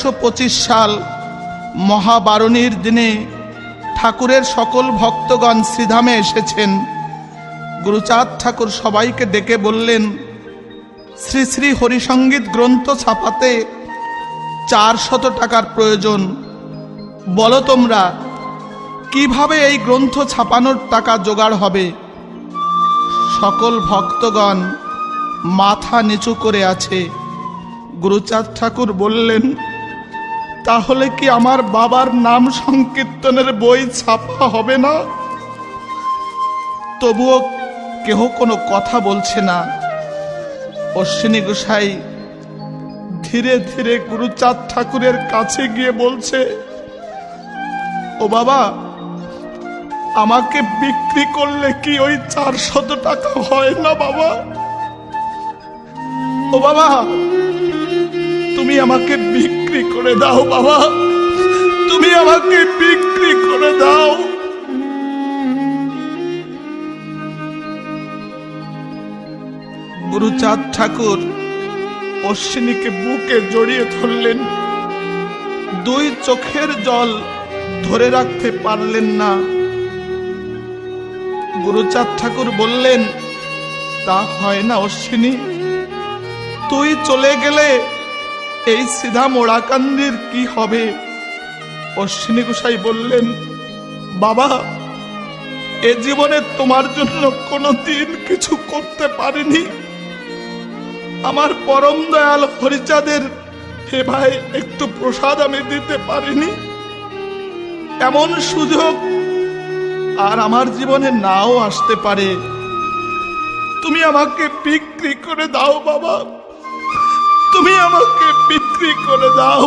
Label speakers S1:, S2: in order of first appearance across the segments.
S1: ১৩২৫ সাল মহাবারণীর দিনে ঠাকুরের সকল ভক্তগণ শ্রীধামে এসেছেন। গুরুচাঁদ ঠাকুর সবাইকে ডেকে বললেন, শ্রী শ্রী হরিসঙ্গীত গ্রন্থ ছাপাতে 400 টাকার প্রয়োজন। বলো তোমরা কিভাবে এই গ্রন্থ ছাপানোর টাকা জোগাড় হবে? সকল ভক্তগণ মাথা নিচু করে আছে। গুরুচাঁদ ঠাকুর বললেন, তাহলে কি আমার বাবার নাম সংকীর্তনের বই ছাপা হবে না? তবুও কেহ কোনো কথা বলছে না। অশ্বিনী গোসাই ধীরে ধীরে গুরুচাঁদ ঠাকুরের কাছে গিয়ে বলছে, ও বাবা, আমাকে বিক্রি করলে কি ওই 400 টাকা হয় না বাবা? ও বাবা, তুমি আমাকে বিক্রি করে দাও বাবা, তুমি আমাকে বিক্রি করে দাও। গুরুচাঁদ ঠাকুর অশ্বিনীকে বুকে জড়িয়ে ধরলেন। 2 চোখের জল ধরে রাখতে পারলেন না। গুরুচাঁদ ঠাকুর বললেন, তা হয় না অশ্বিনী, তুই চলে গেলে এই সিধা মোড়াকান্দির কি হবে? অশ্বিনী গোসাই বললেন, বাবা, এ জীবনে তোমার জন্য কোনোদিন কিছু করতে পারিনি। আমার পরম দয়াল হরিচাঁদের হে ভাই একটু প্রসাদ আমি দিতে পারিনি। এমন সুযোগ আর আমার জীবনে নাও আসতে পারে। তুমি আমাকে বিক্রি করে দাও বাবা, তুমি আমাকে বিক্রি করে দাও।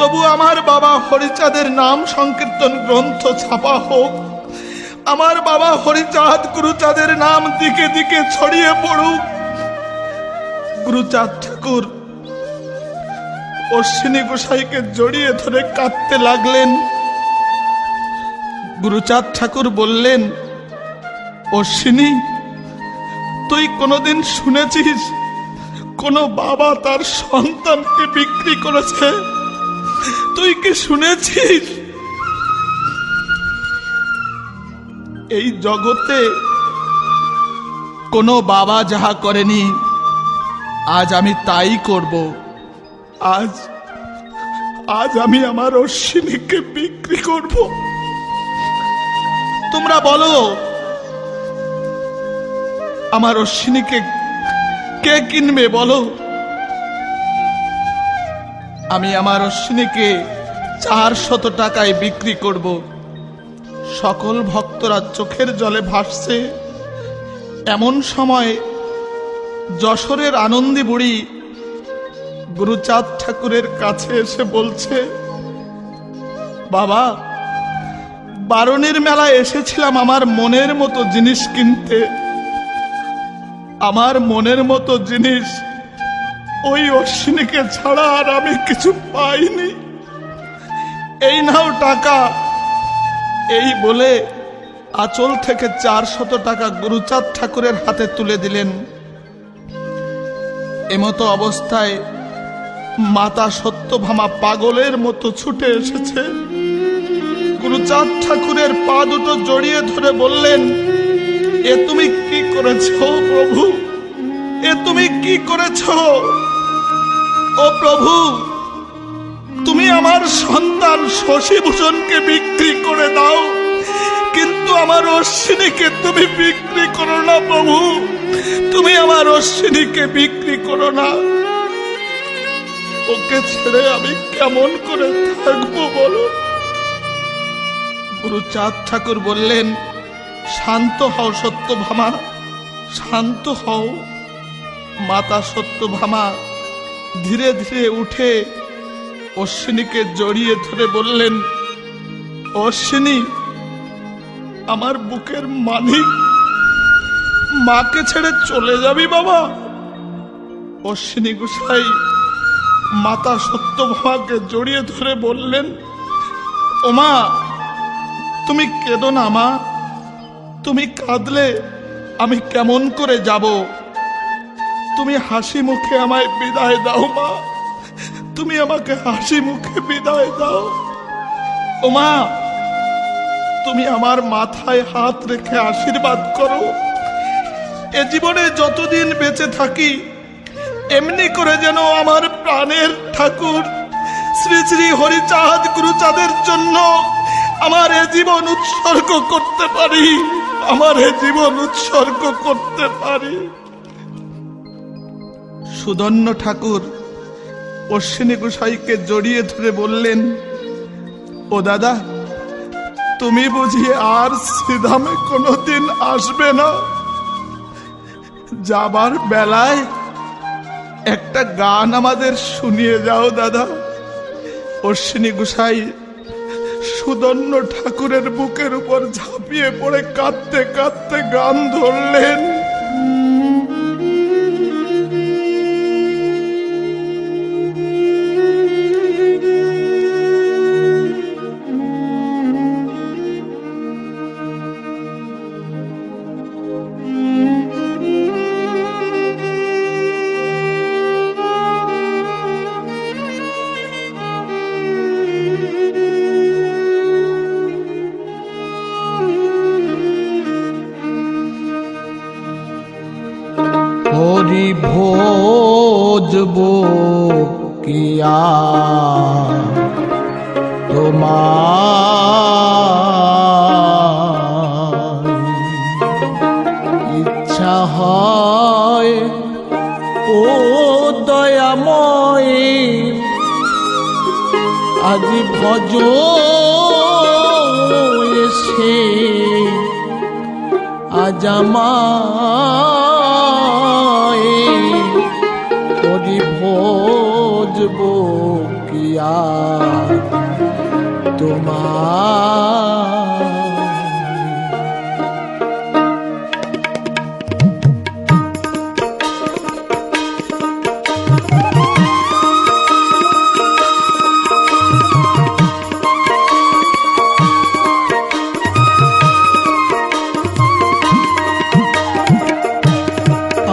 S1: তবু আমার বাবা হরিচাঁদের নাম সংকীর্তন গ্রন্থ ছাপা হোক। আমার বাবা হরিচাঁদ গুরুচাঁদের নাম দিকে দিকে ছড়িয়ে পড়ুক। গুরুচাঁদ ঠাকুর অশ্বিনী গোসাইকে জড়িয়ে ধরে কাঁদতে লাগলেন। গুরুচাঁদ ঠাকুর বললেন, অশ্বিনী, তুই কোনোদিন শুনেছিস কোনো বাবা তার সন্তানকে বিক্রি করেছে? তুই কি শুনেছিস? এই জগতে কোনো বাবা যাহা করেনি, আজ আমি তাই করব। আজ আমি আমার অশ্বিনীকে বিক্রি করব। তোমরা বলো, আমার অশ্বিনীকে কে কিনবে বলো? আমি আমার অশ্বিনীকে 400 টাকায় বিক্রি করব। সকল ভক্তরা চোখের জলে ভাসছে। এমন সময় যশোরের আনন্দী বুড়ি গুরুচাঁদ ঠাকুরের কাছে এসে বলছে, বাবা, বারণীর মেলায় এসেছিলাম আমার মনের মতো জিনিস কিনতে। আমার মনের মতো জিনিস ওই অশ্বিনীকে ছাড়া আর আমি কিছু পাইনি। এই নাও টাকা। এই বলে আঁচল থেকে 400 টাকা গুরুচাঁদ ঠাকুরের হাতে তুলে দিলেন। এমতো অবস্থায় মাতা সত্যভামা পাগলের মতো ছুটে এসেছে। গুরুচাঁদ ঠাকুরের পা দুটো জড়িয়ে ধরে বললেন, এ তুমি কি করেছো প্রভু? এ তুমি কি করেছো? ও প্রভু, তুমি আমার সন্তান শশীভূষণকে বিক্রি করে দাও, কিন্তু আমার অশ্বিনীকে তুমি বিক্রি করো না প্রভু, তুমি আমার অশ্বিনীকে বিক্রি করো না। ওকে ছেড়ে আমি কেমন করে থাকবো বলো? গুরুচাঁদ ঠাকুর বললেন, শান্ত হও সত্যভামা, শান্ত হও। মাতা সত্যভামা ধীরে ধীরে উঠে অশ্বিনীকে জড়িয়ে ধরে বললেন, অশ্বিনী, আমার বুকের মানিক, মাকে ছেড়ে চলে যাবি বাবা? অশ্বিনী গোসাই মাতা সত্যভামাকে জড়িয়ে ধরে বললেন, ও মা, তুমি কেঁদো না মা, তুমি কাঁদলে আমি কেমন করে যাব? তুমি হাসি মুখে আমায় বিদায় দাও মা, তুমি আমাকে হাসি মুখে বিদায় দাও। ও মা, তুমি আমার মাথায় হাত রেখে আশীর্বাদ করো, এ জীবনে যতদিন বেঁচে থাকি এমনি করে যেন আমার প্রাণের ঠাকুর শ্রী শ্রী হরিচাঁদ গুরুচাঁদের জন্য আমার এ জীবন উৎসর্গ করতে পারি, আমার এ জীবন উৎসর্গ করতে পারি। সুধন্য ঠাকুর অশ্বিনী গোসাইকে জড়িয়ে ধরে বললেন, ও দাদা, তুমি বুঝি আর শ্রীধামে কোনোদিন আসবে না? যাবার বেলায় একটা গান আমাদের শুনিয়ে যাও দাদা। অশ্বিনী গোসাই সুধন্য ঠাকুরের বুকের উপর ঝাঁপিয়ে পড়ে কাঁদতে কাঁদতে গান ধরলেন।
S2: हरि भोजबो किया তোমার ইচ্ছা হয় ও দয়াময়, আজি ভজ এসে আজ আমায় হরি ভোজবো কিয়া তোমার।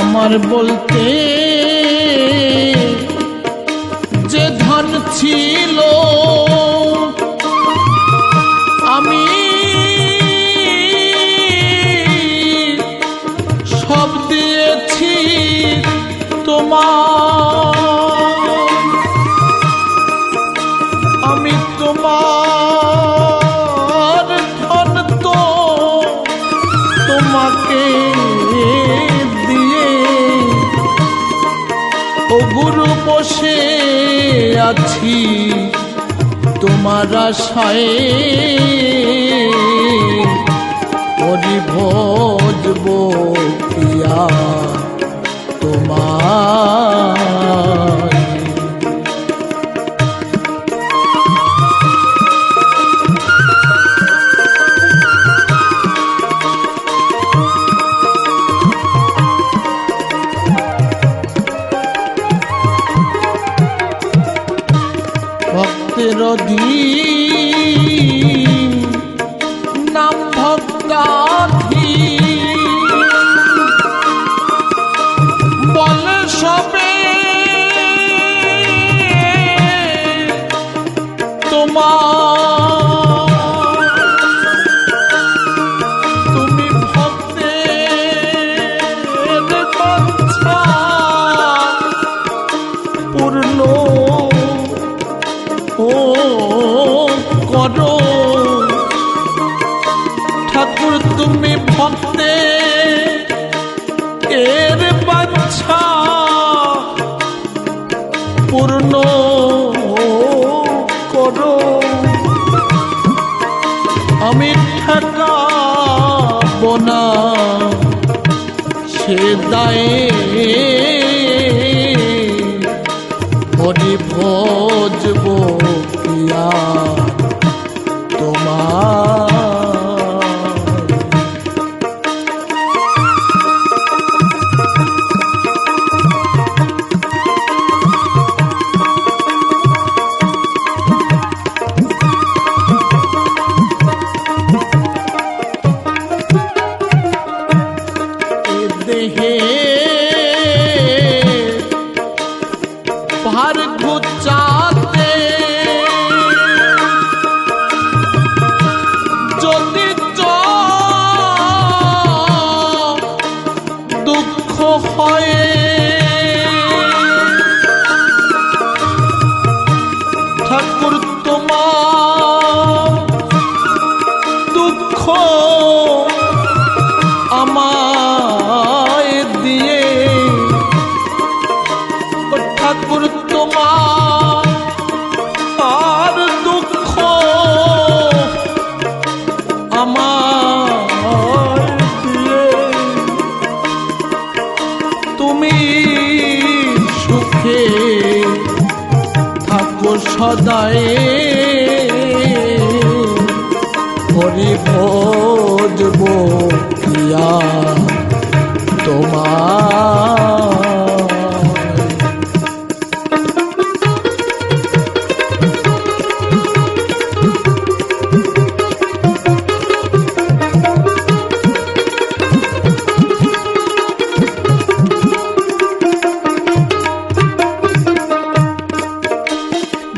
S2: আমার বলতে যে ধন ছিল আমি সব দিয়েছি তোমার, আমি তোমার ধন তো তোমাকে ও গুরু বসে আছি তোমার আশায়, হরি ভোজবো কিয়া তোমার। ভক্তের নাম ভক্তাধি বল সবে তোমার, তুমি ভক্তের বাঞ্ছা পূর্ণ ও করো ঠাকুর, তুমি ভক্তে এর বাঞ্ছা পূর্ণ করো। আমি ঠেকাবো না সে দায়ে, হরি ভোজবো কিয়া তোমার। এ দেহে ভার ঘুচাতে যদি দুঃখ হয় ঠাকুর তোমার দুঃখ আমায় দিয়ে ঠাকুর তোমার আর দুঃখ আমার দিয়ে তুমি সুখে থাকো সদাই হরি ভজবো কিয়া তোমার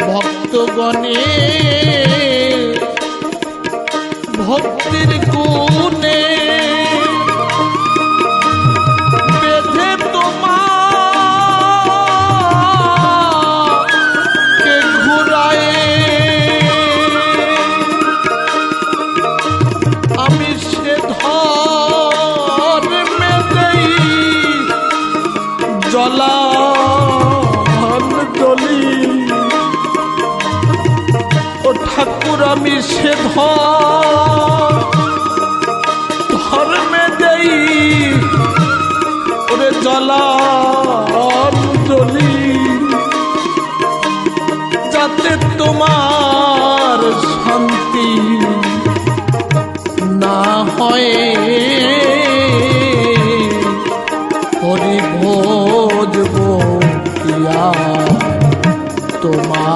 S2: ভক্তগণে ভক্তির গুণে বেঁধে তোমাকে ঘুরায় আমি সে ধর মেদেই জলান জলি ও ঠাকুর আমি সে ধর্মে দেই ওরে জলাঞ্জলি যাতে তোমার শান্তি না হয় হরি ভজবো কিয়া তোমার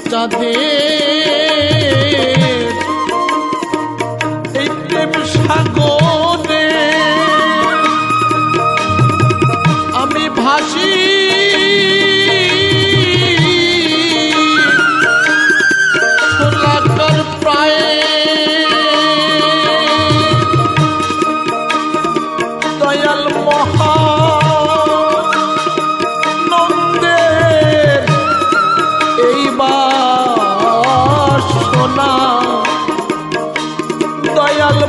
S2: চাঁদের এই প্রেম সাগরে আমি ভাসি সোলাকার প্রায় দয়াল মহা দয়াল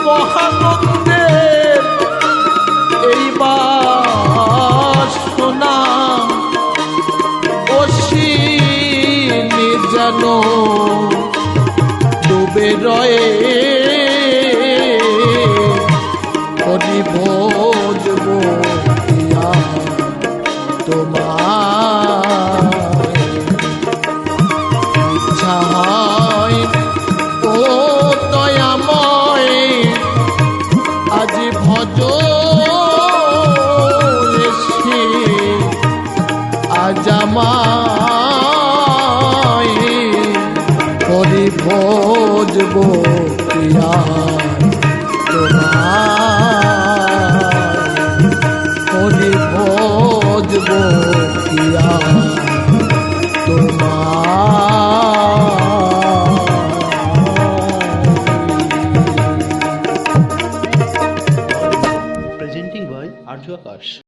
S2: মহানন্দের এইবার শোনা অসীমি যেন ডুবে রয়ে হরি ভজবো কিয়া তোমার ইচ্ছা হয় ও দয়াময় আজ ভজ এসে আজ আমায় হরি ভজবো কিয়া তোমার হরি ভজবো কিয়া
S3: Presenting by Arju Akash.